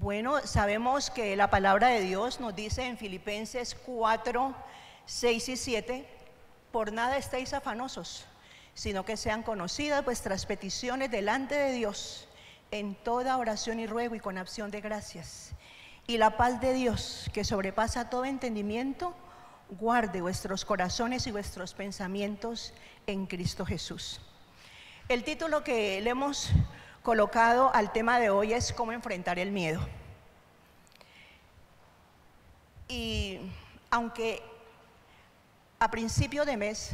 Bueno, sabemos que la palabra de Dios nos dice en Filipenses 4, 6 y 7, por nada estéis afanosos, sino que sean conocidas vuestras peticiones delante de Dios en toda oración y ruego y con acción de gracias. Y la paz de Dios, que sobrepasa todo entendimiento, guarde vuestros corazones y vuestros pensamientos en Cristo Jesús. El título que le hemos colocado al tema de hoy es cómo enfrentar el miedo. Y aunque a principio de mes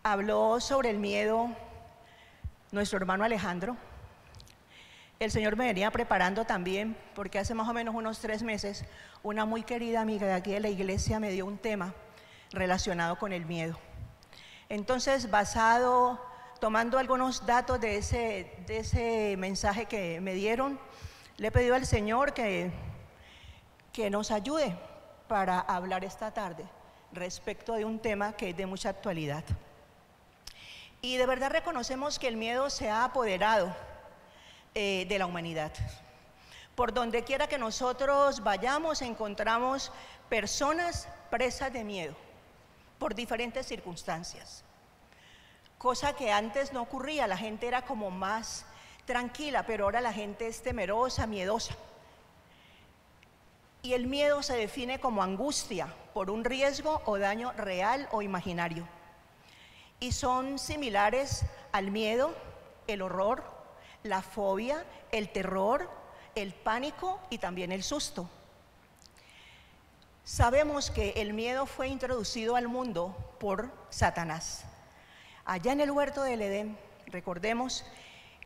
habló sobre el miedo nuestro hermano Alejandro, el Señor me venía preparando también, porque hace más o menos unos 3 meses una muy querida amiga de aquí de la iglesia me dio un tema relacionado con el miedo. Entonces, tomando algunos datos de ese mensaje que me dieron, le he pedido al Señor que nos ayude para hablar esta tarde respecto de un tema que es de mucha actualidad. Y de verdad reconocemos que el miedo se ha apoderado de la humanidad. Por donde quiera que nosotros vayamos encontramos personas presas de miedo por diferentes circunstancias. Cosa que antes no ocurría, la gente era como más tranquila, pero ahora la gente es temerosa, miedosa. Y el miedo se define como angustia por un riesgo o daño real o imaginario. Y son similares al miedo, el horror, la fobia, el terror, el pánico y también el susto. Sabemos que el miedo fue introducido al mundo por Satanás. Allá en el huerto del Edén, recordemos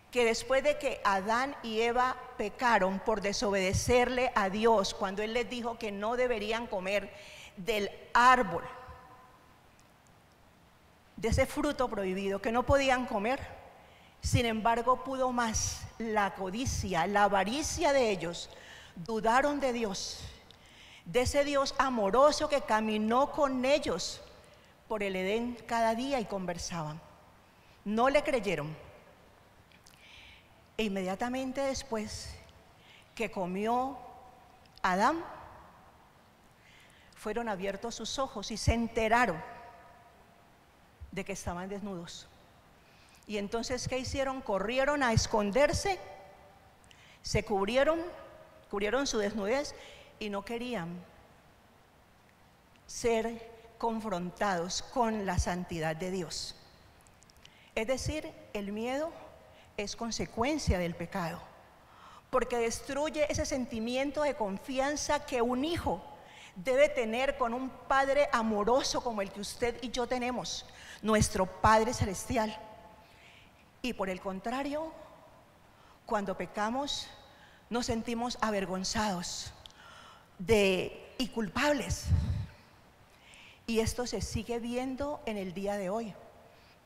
que después de que Adán y Eva pecaron por desobedecerle a Dios, cuando Él les dijo que no deberían comer del árbol, de ese fruto prohibido, que no podían comer, sin embargo pudo más la codicia, la avaricia de ellos, dudaron de Dios, de ese Dios amoroso que caminó con ellos por el Edén cada día y conversaban. No le creyeron. E inmediatamente después que comió Adán, fueron abiertos sus ojos y se enteraron de que estaban desnudos. Y entonces, ¿qué hicieron? Corrieron a esconderse, se cubrieron su desnudez y no querían ser confrontados con la santidad de Dios. Es decir, el miedo es consecuencia del pecado, porque destruye ese sentimiento de confianza que un hijo debe tener con un padre amoroso como el que usted y yo tenemos, nuestro Padre Celestial. Y por el contrario, cuando pecamos, nos sentimos avergonzados y culpables. Y esto se sigue viendo en el día de hoy,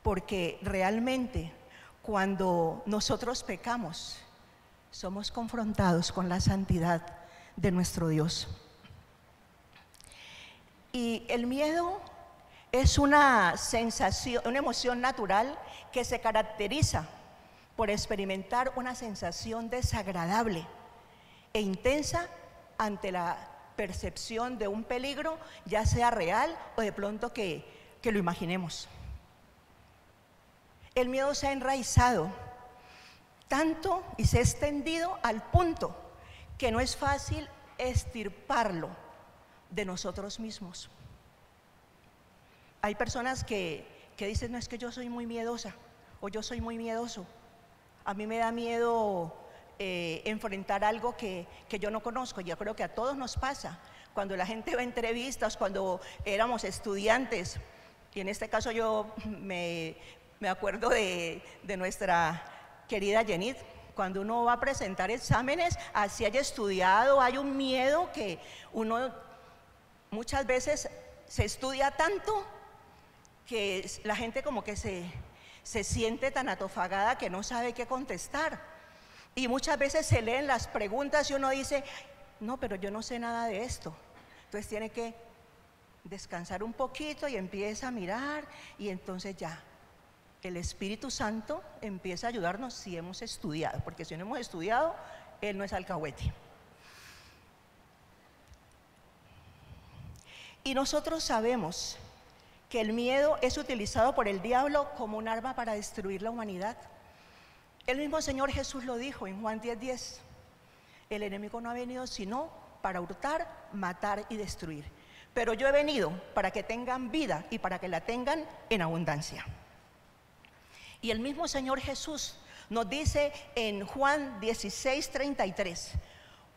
porque realmente cuando nosotros pecamos, somos confrontados con la santidad de nuestro Dios. Y el miedo es una sensación, una emoción natural que se caracteriza por experimentar una sensación desagradable e intensa ante la percepción de un peligro, ya sea real o de pronto que lo imaginemos. El miedo se ha enraizado tanto y se ha extendido al punto que no es fácil extirparlo de nosotros mismos. Hay personas que dicen, no, es que yo soy muy miedosa o yo soy muy miedoso. A mí me da miedo enfrentar algo que yo no conozco. Yo creo que a todos nos pasa cuando la gente ve entrevistas, cuando éramos estudiantes, y en este caso yo me acuerdo de nuestra querida Jenny. Cuando uno va a presentar exámenes, así haya estudiado, hay un miedo que uno muchas veces se estudia tanto que la gente como que se siente tan atofagada que no sabe qué contestar. Y muchas veces se leen las preguntas y uno dice, no, pero yo no sé nada de esto. Entonces tiene que descansar un poquito y empieza a mirar, y entonces ya el Espíritu Santo empieza a ayudarnos si hemos estudiado, porque si no hemos estudiado Él no es alcahuete. Y nosotros sabemos que el miedo es utilizado por el diablo como un arma para destruir la humanidad. El mismo Señor Jesús lo dijo en Juan 10:10. El enemigo no ha venido sino para hurtar, matar y destruir. Pero yo he venido para que tengan vida y para que la tengan en abundancia. Y el mismo Señor Jesús nos dice en Juan 16:33,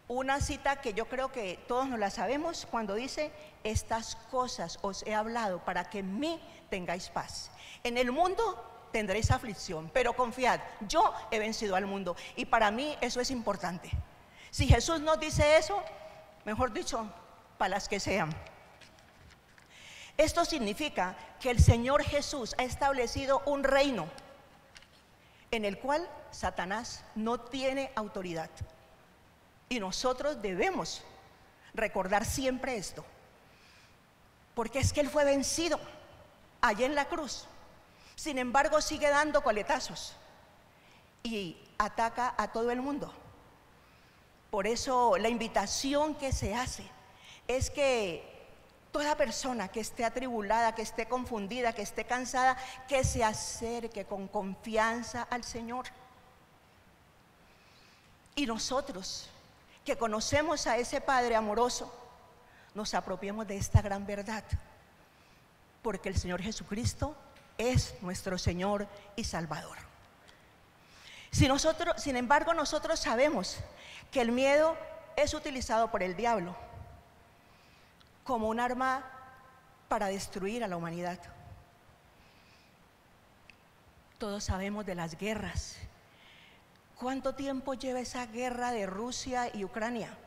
una cita que yo creo que todos nos la sabemos, cuando dice: estas cosas os he hablado para que en mí tengáis paz. En el mundo tendréis aflicción, pero confiad, yo he vencido al mundo. Y para mí eso es importante. Si Jesús nos dice eso, mejor dicho, para las que sean. Esto significa que el Señor Jesús ha establecido un reino en el cual Satanás no tiene autoridad. Y nosotros debemos recordar siempre esto, porque es que Él fue vencido allá en la cruz. Sin embargo, sigue dando coletazos y ataca a todo el mundo. Por eso la invitación que se hace es que toda persona que esté atribulada, que esté confundida, que esté cansada, que se acerque con confianza al Señor. Y nosotros, que conocemos a ese Padre amoroso, nos apropiemos de esta gran verdad, porque el Señor Jesucristo es nuestro Señor y Salvador. Sin embargo, nosotros sabemos que el miedo es utilizado por el diablo como un arma para destruir a la humanidad. Todos sabemos de las guerras. ¿Cuánto tiempo lleva esa guerra de Rusia y Ucrania?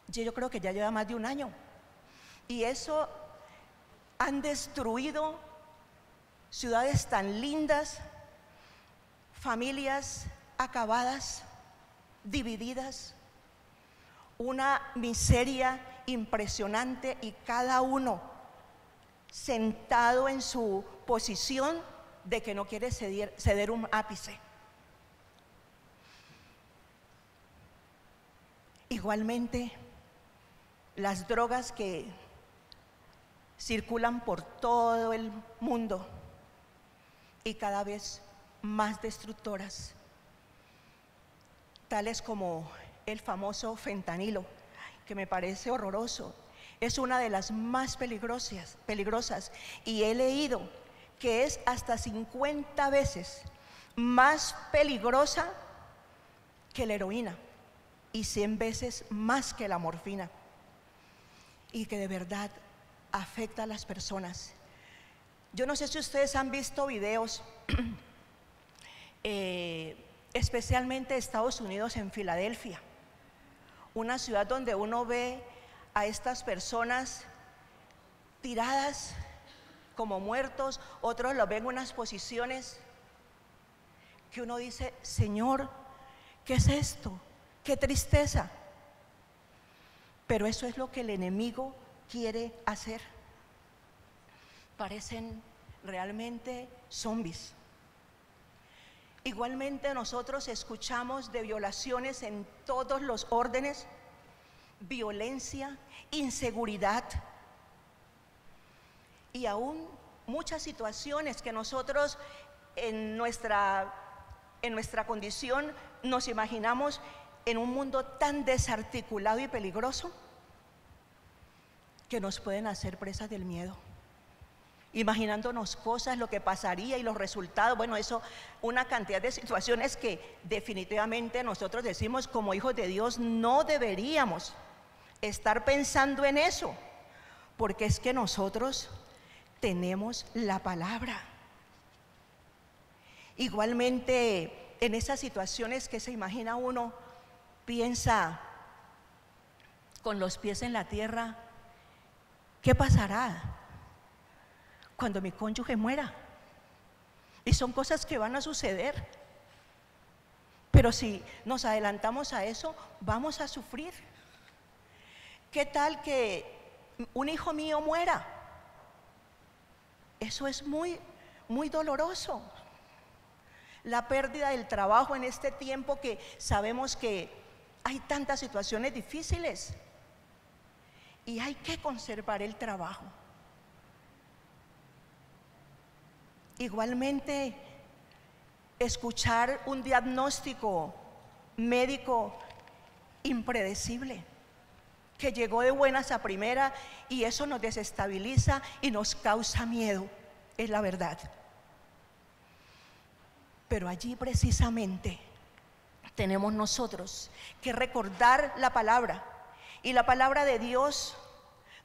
Yo creo que ya lleva más de un año. Y eso han destruido ciudades tan lindas, familias acabadas, divididas, una miseria impresionante, y cada uno sentado en su posición de que no quiere ceder un ápice. Igualmente, las drogas que circulan por todo el mundo y cada vez más destructoras, tales como el famoso fentanilo, que me parece horroroso. Es una de las más peligrosas, y he leído que es hasta 50 veces más peligrosa que la heroína y 100 veces más que la morfina, y que de verdad afecta a las personas. Yo no sé si ustedes han visto videos, especialmente de Estados Unidos, en Filadelfia, una ciudad donde uno ve a estas personas tiradas como muertos, otros los ven en unas posiciones que uno dice: Señor, ¿qué es esto? ¡Qué tristeza! Pero eso es lo que el enemigo quiere hacer. Parecen realmente zombies. Igualmente, nosotros escuchamos de violaciones en todos los órdenes, violencia, inseguridad, y aún muchas situaciones que nosotros en nuestra condición nos imaginamos en un mundo tan desarticulado y peligroso, que nos pueden hacer presas del miedo, imaginándonos cosas, lo que pasaría y los resultados. Bueno, eso, una cantidad de situaciones que definitivamente nosotros decimos, como hijos de Dios, no deberíamos estar pensando en eso, porque es que nosotros tenemos la palabra. Igualmente, en esas situaciones que se imagina uno, piensa con los pies en la tierra: ¿qué pasará cuando mi cónyuge muera? Y son cosas que van a suceder, pero si nos adelantamos a eso, vamos a sufrir. ¿Qué tal que un hijo mío muera? Eso es muy, muy doloroso. La pérdida del trabajo en este tiempo, que sabemos que hay tantas situaciones difíciles y hay que conservar el trabajo. Igualmente, escuchar un diagnóstico médico impredecible que llegó de buenas a primera, y eso nos desestabiliza y nos causa miedo, es la verdad. Pero allí precisamente tenemos nosotros que recordar la palabra, y la palabra de Dios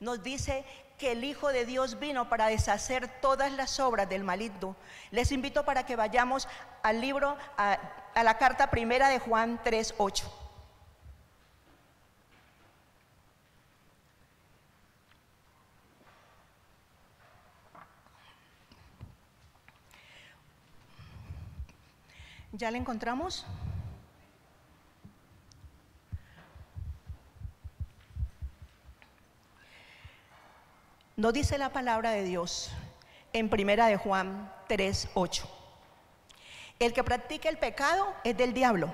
nos dice que el Hijo de Dios vino para deshacer todas las obras del maligno. Les invito para que vayamos al libro, a la carta primera de Juan 3:8. ¿Ya la encontramos? Nos dice la palabra de Dios en primera de Juan 3:8. El que practica el pecado es del diablo,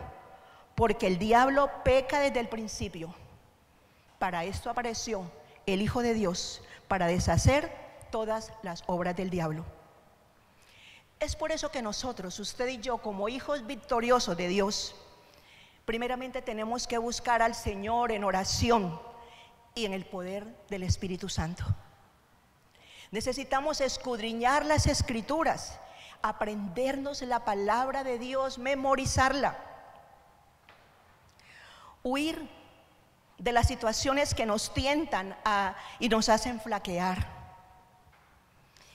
porque el diablo peca desde el principio. Para esto apareció el Hijo de Dios, para deshacer todas las obras del diablo. Es por eso que nosotros, usted y yo, como hijos victoriosos de Dios, primeramente tenemos que buscar al Señor en oración y en el poder del Espíritu Santo. Necesitamos escudriñar las Escrituras, aprendernos la palabra de Dios, memorizarla, huir de las situaciones que nos tientan y nos hacen flaquear.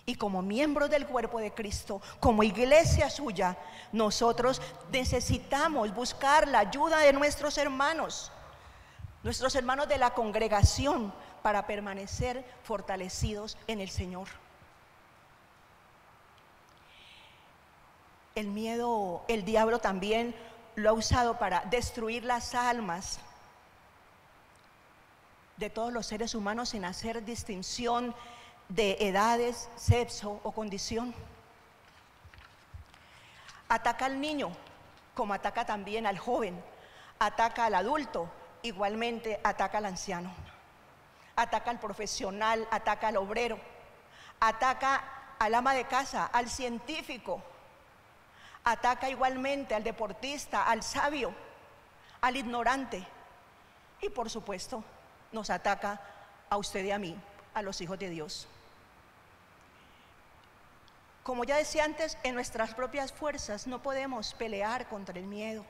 Y como miembros del cuerpo de Cristo, como iglesia suya, nosotros necesitamos buscar la ayuda de nuestros hermanos de la congregación, para permanecer fortalecidos en el Señor. El miedo, el diablo también lo ha usado para destruir las almas de todos los seres humanos sin hacer distinción de edades, sexo o condición. Ataca al niño como ataca también al joven, ataca al adulto, igualmente ataca al anciano, ataca al profesional, ataca al obrero, ataca al ama de casa, al científico, ataca igualmente al deportista, al sabio, al ignorante, y por supuesto nos ataca a usted y a mí, a los hijos de Dios. Como ya decía antes, en nuestras propias fuerzas no podemos pelear contra el miedo,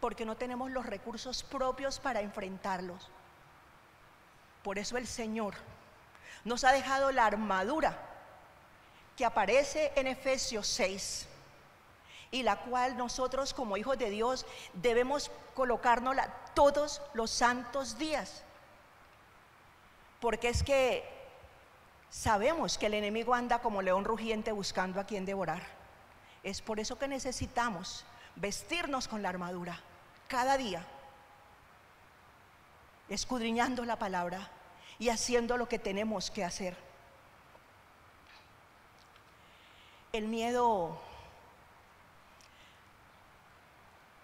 porque no tenemos los recursos propios para enfrentarlos. Por eso el Señor nos ha dejado la armadura que aparece en Efesios 6, y la cual nosotros como hijos de Dios debemos colocárnosla todos los santos días, porque es que sabemos que el enemigo anda como león rugiente buscando a quien devorar. Es por eso que necesitamos vestirnos con la armadura cada día, escudriñando la palabra y haciendo lo que tenemos que hacer. El miedo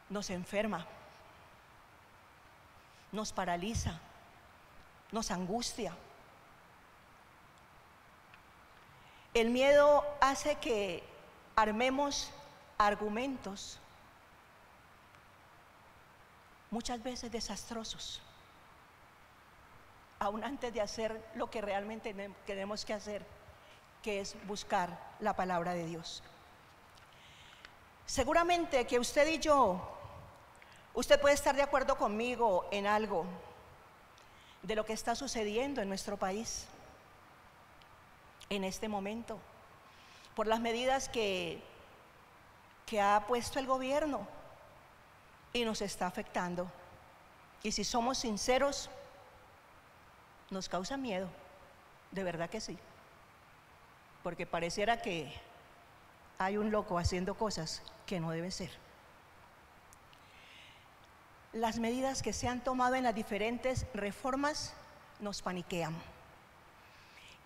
nos enferma, nos paraliza, nos angustia. El miedo hace que armemos argumentos muchas veces desastrosos, aún antes de hacer lo que realmente tenemos que hacer, que es buscar la palabra de Dios. Seguramente que usted y yo, usted puede estar de acuerdo conmigo en algo de lo que está sucediendo en nuestro país en este momento, por las medidas que ha puesto el gobierno, y nos está afectando. Y si somos sinceros, nos causa miedo, de verdad que sí, porque pareciera que hay un loco haciendo cosas que no deben ser. Las medidas que se han tomado en las diferentes reformas nos paniquean,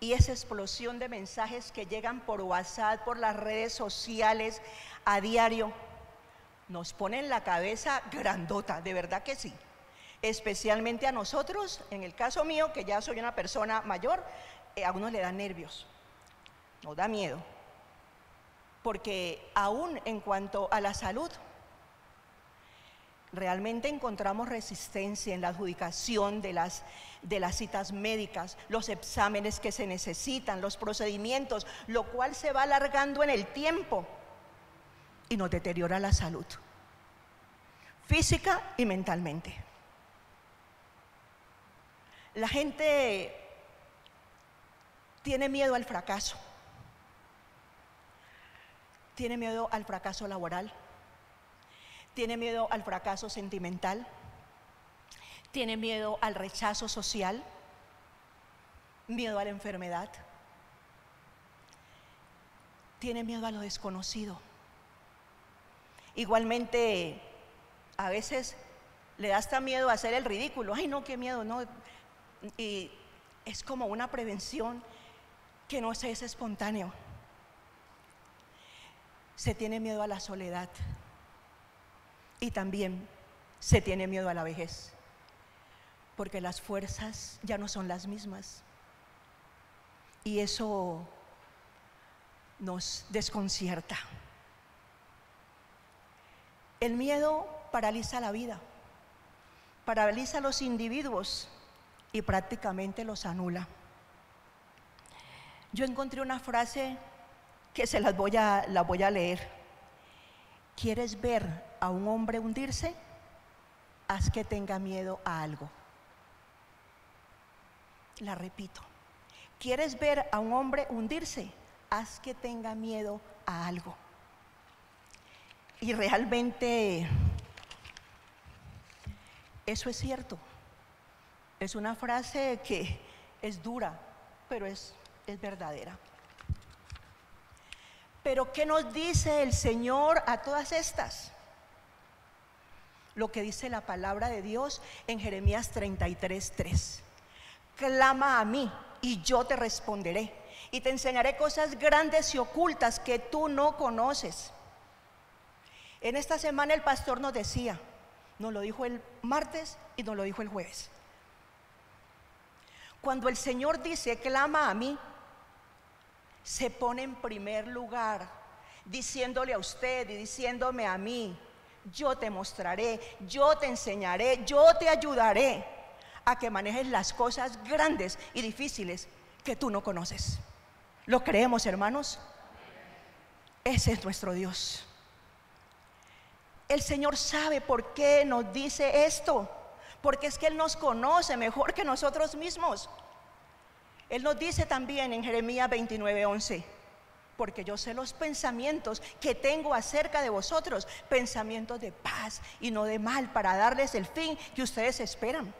y esa explosión de mensajes que llegan por WhatsApp, por las redes sociales a diario, nos ponen la cabeza grandota, de verdad que sí. Especialmente a nosotros, en el caso mío, que ya soy una persona mayor, a uno le da nervios, nos da miedo. Porque aún en cuanto a la salud, realmente encontramos resistencia en la adjudicación de las citas médicas, los exámenes que se necesitan, los procedimientos, lo cual se va alargando en el tiempo y nos deteriora la salud, física y mentalmente. La gente tiene miedo al fracaso, tiene miedo al fracaso laboral, tiene miedo al fracaso sentimental, tiene miedo al rechazo social, miedo a la enfermedad, tiene miedo a lo desconocido. Igualmente, a veces le da hasta miedo a hacer el ridículo. Ay, no, qué miedo, no. Y es como una prevención que no es espontáneo. Se tiene miedo a la soledad y también se tiene miedo a la vejez, porque las fuerzas ya no son las mismas y eso nos desconcierta. El miedo paraliza la vida, paraliza a los individuos y prácticamente los anula. Yo encontré una frase que la voy a leer. ¿Quieres ver a un hombre hundirse? Haz que tenga miedo a algo. La repito. ¿Quieres ver a un hombre hundirse? Haz que tenga miedo a algo. Y realmente eso es cierto. Es una frase que es dura, pero es verdadera. Pero ¿qué nos dice el Señor a todas estas? Lo que dice la palabra de Dios en Jeremías 33:3. Clama a mí y yo te responderé y te enseñaré cosas grandes y ocultas que tú no conoces. En esta semana el pastor nos decía, nos lo dijo el martes y nos lo dijo el jueves. Cuando el Señor dice clama a mí, se pone en primer lugar, diciéndole a usted y diciéndome a mí, yo te mostraré, yo te enseñaré, yo te ayudaré a que manejes las cosas grandes y difíciles que tú no conoces. ¿Lo creemos, hermanos? Ese es nuestro Dios. El Señor sabe por qué nos dice esto, porque es que Él nos conoce mejor que nosotros mismos. Él nos dice también en Jeremías 29:11, porque yo sé los pensamientos que tengo acerca de vosotros, pensamientos de paz y no de mal, para darles el fin que ustedes esperan.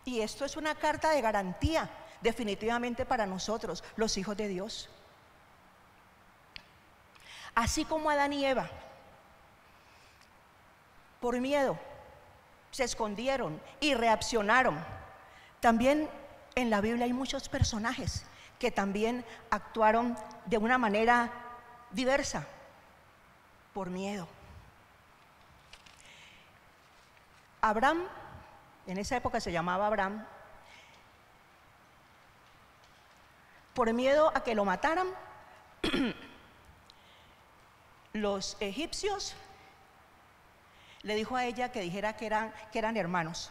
Y esto es una carta de garantía definitivamente para nosotros, los hijos de Dios. Así como Adán y Eva, por miedo, se escondieron y reaccionaron. También en la Biblia hay muchos personajes que también actuaron de una manera diversa, por miedo. Abraham, en esa época se llamaba Abraham, por miedo a que lo mataran, los egipcios le dijo a ella que dijera que eran hermanos.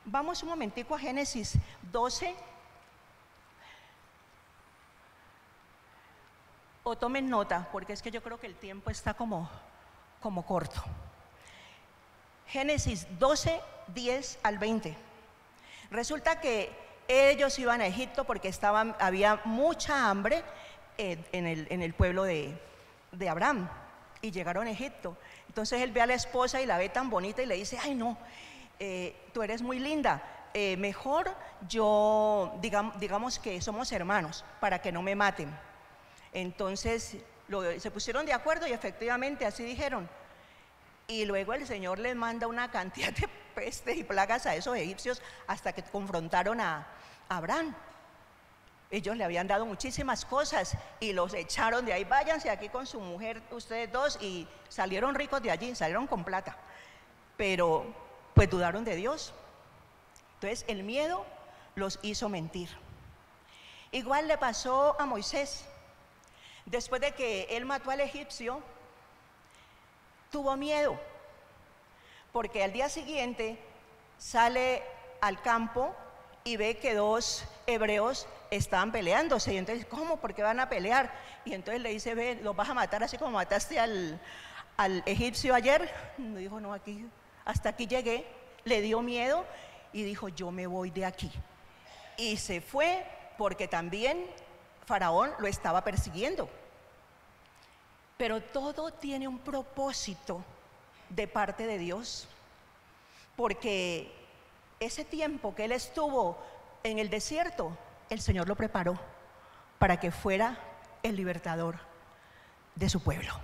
Vamos un momentico a Génesis 12, o tomen nota, porque es que yo creo que el tiempo está como corto. Génesis 12, 10 al 20. Resulta que ellos iban a Egipto porque había mucha hambre en el pueblo de Abraham, y llegaron a Egipto. Entonces él ve a la esposa y la ve tan bonita y le dice, ay no, tú eres muy linda, mejor digamos que somos hermanos para que no me maten. Entonces se pusieron de acuerdo y efectivamente así dijeron. Y luego el Señor les manda una cantidad de pestes y plagas a esos egipcios hasta que confrontaron a Abraham. Ellos le habían dado muchísimas cosas y los echaron de ahí, váyanse aquí con su mujer, ustedes dos, y salieron ricos de allí, salieron con plata. Pero pues dudaron de Dios. Entonces el miedo los hizo mentir. Igual le pasó a Moisés. Después de que él mató al egipcio, tuvo miedo, porque al día siguiente sale al campo y ve que dos hebreos estaban peleándose. Y entonces, ¿cómo? ¿Por qué van a pelear? Y entonces le dice, ve, ¿los vas a matar así como mataste al egipcio ayer? Y dijo, no, aquí, hasta aquí llegué. Le dio miedo y dijo, yo me voy de aquí. Y se fue porque también Faraón lo estaba persiguiendo. Pero todo tiene un propósito de parte de Dios, porque ese tiempo que él estuvo en el desierto, el Señor lo preparó para que fuera el libertador de su pueblo.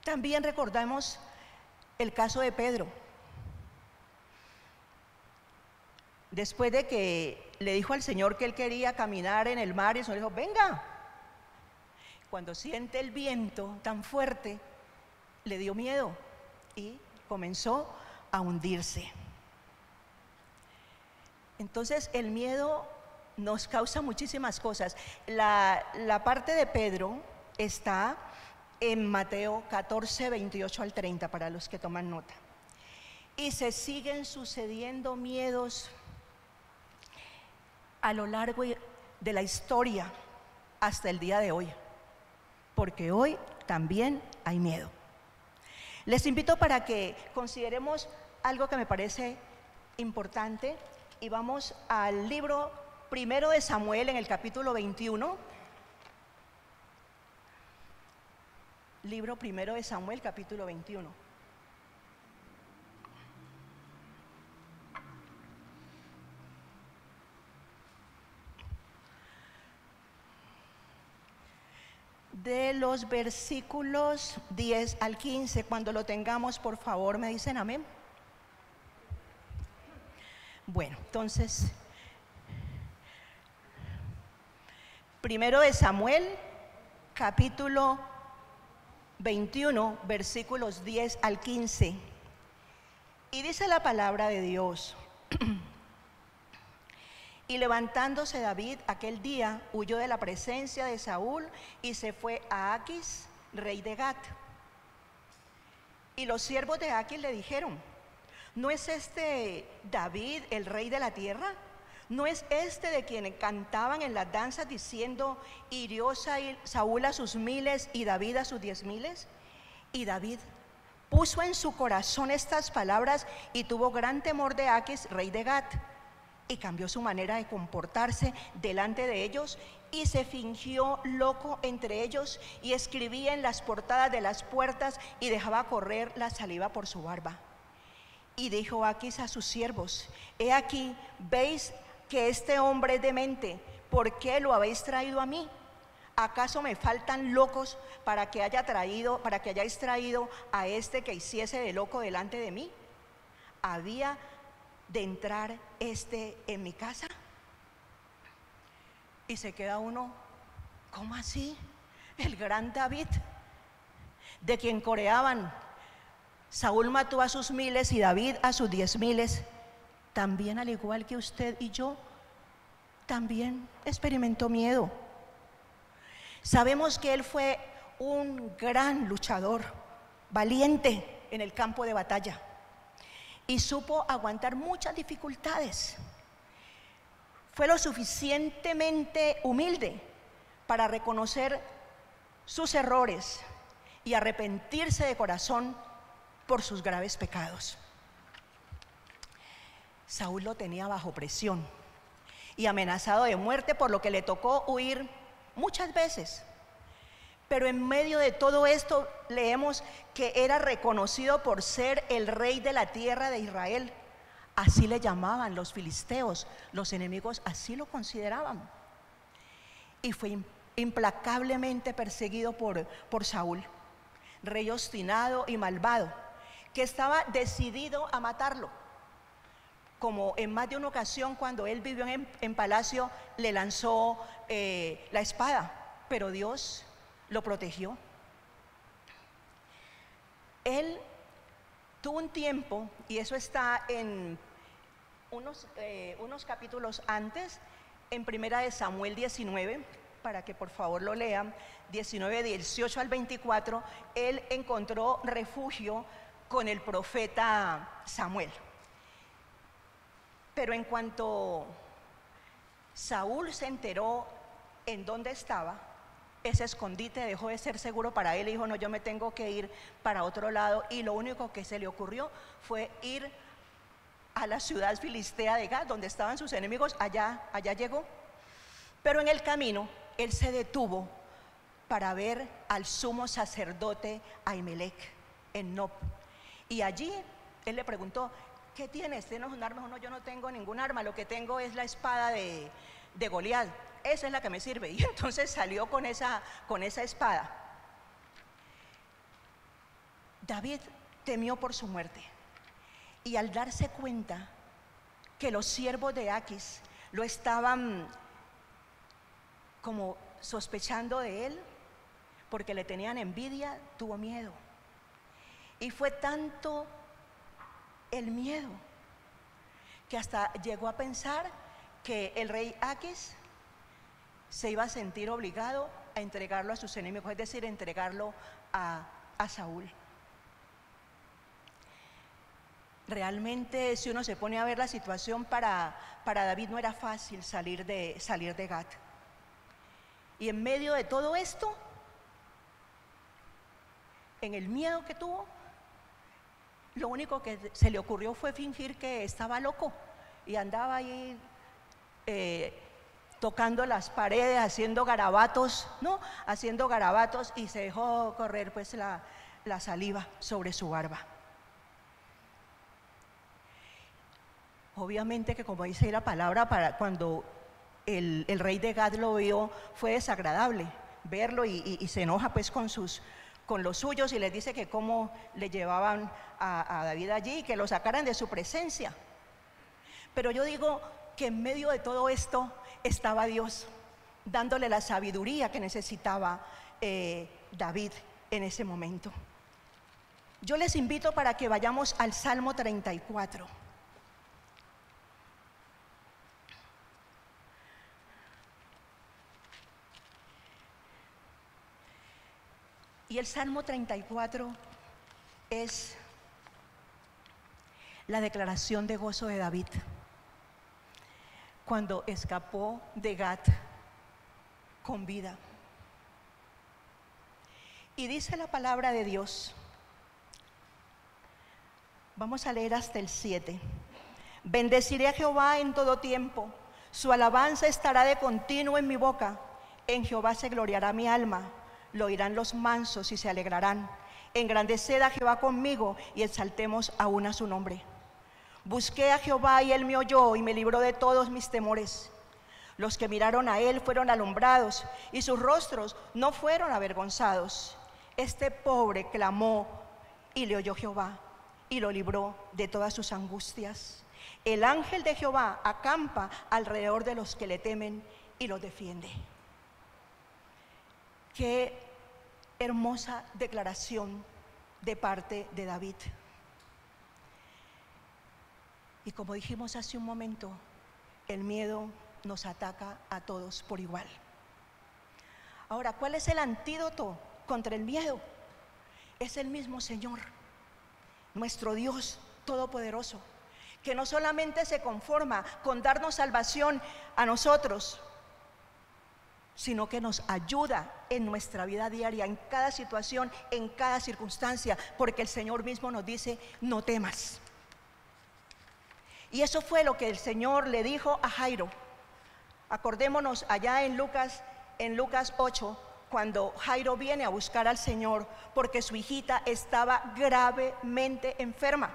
También recordamos el caso de Pedro. Después de que le dijo al Señor que él quería caminar en el mar, y el Señor dijo, venga. Cuando siente el viento tan fuerte, le dio miedo y comenzó a hundirse. Entonces el miedo nos causa muchísimas cosas. La parte de Pedro está en Mateo 14, 28 al 30, para los que toman nota. Y se siguen sucediendo miedos a lo largo de la historia hasta el día de hoy, porque hoy también hay miedo. Les invito para que consideremos algo que me parece importante y vamos al libro primero de Samuel en el capítulo 21. Libro primero de Samuel, capítulo 21. De los versículos 10 al 15, cuando lo tengamos, por favor, me dicen amén. Bueno, entonces, primero de Samuel, capítulo 21, versículos 10 al 15. Y dice la palabra de Dios: Y levantándose David aquel día, huyó de la presencia de Saúl y se fue a Aquis, rey de Gat. Y los siervos de Aquis le dijeron: ¿no es este David el rey de la tierra? ¿No es este de quien cantaban en las danzas diciendo, hirió Saúl a sus miles y David a sus 10,000? Y David puso en su corazón estas palabras y tuvo gran temor de Aquis, rey de Gat, y cambió su manera de comportarse delante de ellos y se fingió loco entre ellos y escribía en las portadas de las puertas y dejaba correr la saliva por su barba. Y dijo Aquis a sus siervos: he aquí, ¿veis que este hombre es demente? ¿Por qué lo habéis traído a mí? ¿Acaso me faltan locos para que hayáis traído a este que hiciese de loco delante de mí? ¿Había de entrar este en mi casa? Y se queda uno, ¿cómo así? El gran David, de quien coreaban, Saúl mató a sus miles y David a sus 10,000, también, al igual que usted y yo, también experimentó miedo. Sabemos que él fue un gran luchador, valiente en el campo de batalla, y supo aguantar muchas dificultades. Fue lo suficientemente humilde para reconocer sus errores y arrepentirse de corazón por sus graves pecados. Saúl lo tenía bajo presión y amenazado de muerte, por lo que le tocó huir muchas veces. Pero en medio de todo esto leemos que era reconocido por ser el rey de la tierra de Israel. Así le llamaban los filisteos, los enemigos así lo consideraban. Y fue implacablemente perseguido por Saúl, rey obstinado y malvado, que estaba decidido a matarlo. Como en más de una ocasión cuando él vivió en palacio, le lanzó la espada, pero Dios lo protegió. Él tuvo un tiempo, y eso está en unos capítulos antes, en Primera de Samuel 19, para que por favor lo lean, 19, 18 al 24, él encontró refugio con el profeta Samuel. Pero en cuanto Saúl se enteró en dónde estaba, ese escondite dejó de ser seguro para él y dijo: no, yo me tengo que ir para otro lado. Y lo único que se le ocurrió fue ir a la ciudad filistea de Gat, donde estaban sus enemigos. Allá llegó, pero en el camino él se detuvo para ver al sumo sacerdote Ahimelech en Nob, y allí él le preguntó: ¿qué tienes? ¿Tienes un arma? No, yo no tengo ningún arma, lo que tengo es la espada de Goliat, esa es la que me sirve. Y entonces salió con esa espada. David temió por su muerte, y al darse cuenta que los siervos de Aquis lo estaban como sospechando de él, porque le tenían envidia, tuvo miedo. Y fue tanto el miedo que hasta llegó a pensar que el rey Aquis se iba a sentir obligado a entregarlo a sus enemigos, es decir, entregarlo a Saúl. Realmente, si uno se pone a ver la situación, para David no era fácil salir de Gat. Y en medio de todo esto, en el miedo que tuvo, lo único que se le ocurrió fue fingir que estaba loco y andaba ahí tocando las paredes, haciendo garabatos, y se dejó correr pues la saliva sobre su barba. Obviamente que, como dice la palabra, cuando el rey de Gad lo vio, fue desagradable verlo, y se enoja pues con los suyos, y les dice que cómo le llevaban a David allí y que lo sacaran de su presencia. Pero yo digo que en medio de todo esto estaba Dios dándole la sabiduría que necesitaba David en ese momento. Yo les invito para que vayamos al Salmo 34. Y el Salmo 34 es la declaración de gozo de David cuando escapó de Gat con vida. Y dice la palabra de Dios, vamos a leer hasta el 7. Bendeciré a Jehová en todo tiempo, su alabanza estará de continuo en mi boca. En Jehová se gloriará mi alma, lo oirán los mansos y se alegrarán. Engrandeced a Jehová conmigo y exaltemos aún a su nombre. Busqué a Jehová y él me oyó y me libró de todos mis temores. Los que miraron a él fueron alumbrados y sus rostros no fueron avergonzados. Este pobre clamó y le oyó Jehová y lo libró de todas sus angustias. El ángel de Jehová acampa alrededor de los que le temen y los defiende. Qué hermosa declaración de parte de David. Y como dijimos hace un momento, el miedo nos ataca a todos por igual. Ahora, ¿cuál es el antídoto contra el miedo? Es el mismo Señor, nuestro Dios Todopoderoso, que no solamente se conforma con darnos salvación a nosotros, sino que nos ayuda en nuestra vida diaria, en cada situación, en cada circunstancia, porque el Señor mismo nos dice: no temas. Y eso fue lo que el Señor le dijo a Jairo. Acordémonos allá en Lucas 8, cuando Jairo viene a buscar al Señor porque su hijita estaba gravemente enferma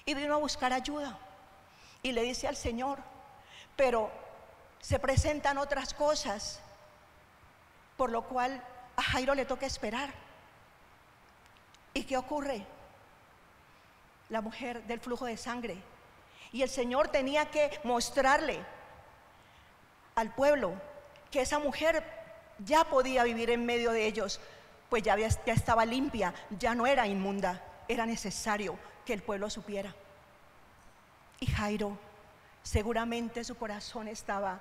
y vino a buscar ayuda, y le dice al Señor: pero se presentan otras cosas, por lo cual a Jairo le toca esperar. ¿Y qué ocurre? la mujer del flujo de sangre. Y el Señor tenía que mostrarle al pueblo que esa mujer ya podía vivir en medio de ellos, pues ya estaba limpia, ya no era inmunda. Era necesario que el pueblo supiera. Y Jairo, seguramente su corazón estaba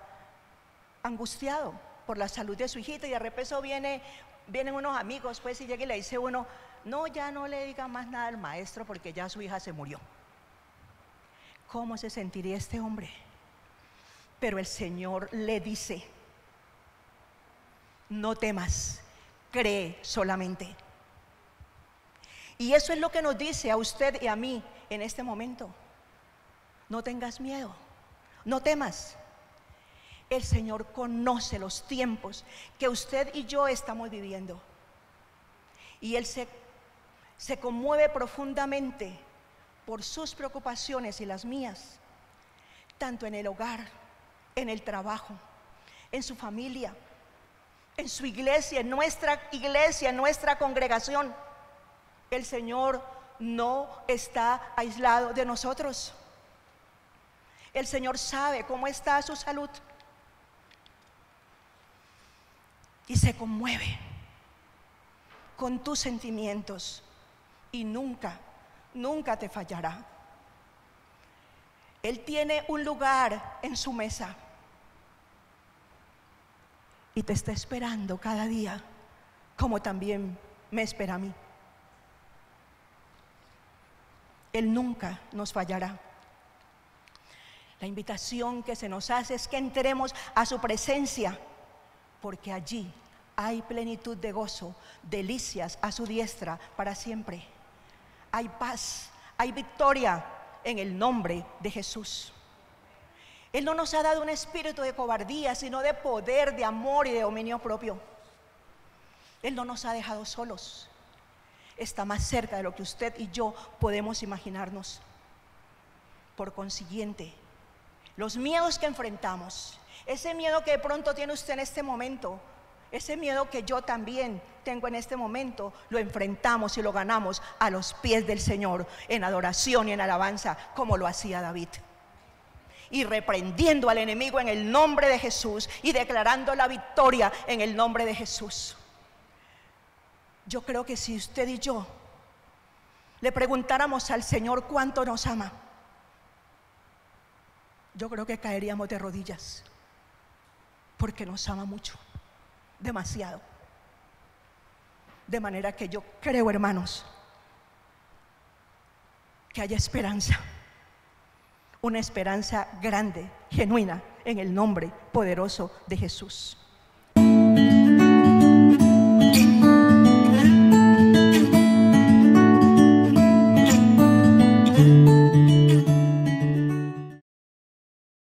angustiado por la salud de su hijita, y de repente vienen unos amigos, pues, y llega y le dice uno: no, ya no le diga más nada al maestro porque ya su hija se murió. ¿Cómo se sentiría este hombre? Pero el Señor le dice: no temas, cree solamente. Y eso es lo que nos dice a usted y a mí en este momento. No tengas miedo, no temas. El Señor conoce los tiempos que usted y yo estamos viviendo. Y Él se conmueve profundamente por sus preocupaciones y las mías, tanto en el hogar, en el trabajo, en su familia, en su iglesia, en nuestra congregación. El Señor no está aislado de nosotros. El Señor sabe cómo está su salud y se conmueve con tus sentimientos, y nunca te fallará. Él tiene un lugar en su mesa y te está esperando cada día, como también me espera a mí. Él nunca nos fallará. La invitación que se nos hace es que entremos a su presencia, porque allí hay plenitud de gozo, delicias a su diestra para siempre. Hay paz, hay victoria en el nombre de Jesús. Él no nos ha dado un espíritu de cobardía, sino de poder, de amor y de dominio propio. Él no nos ha dejado solos. Está más cerca de lo que usted y yo podemos imaginarnos. Por consiguiente, los miedos que enfrentamos, ese miedo que de pronto tiene usted en este momento, ese miedo que yo también tengo en este momento, lo enfrentamos y lo ganamos a los pies del Señor, en adoración y en alabanza, como lo hacía David, y reprendiendo al enemigo en el nombre de Jesús y declarando la victoria en el nombre de Jesús. Yo creo que si usted y yo le preguntáramos al Señor cuánto nos ama, yo creo que caeríamos de rodillas, porque nos ama mucho, demasiado. De manera que yo creo, hermanos, que haya esperanza, una esperanza grande, genuina, en el nombre poderoso de Jesús.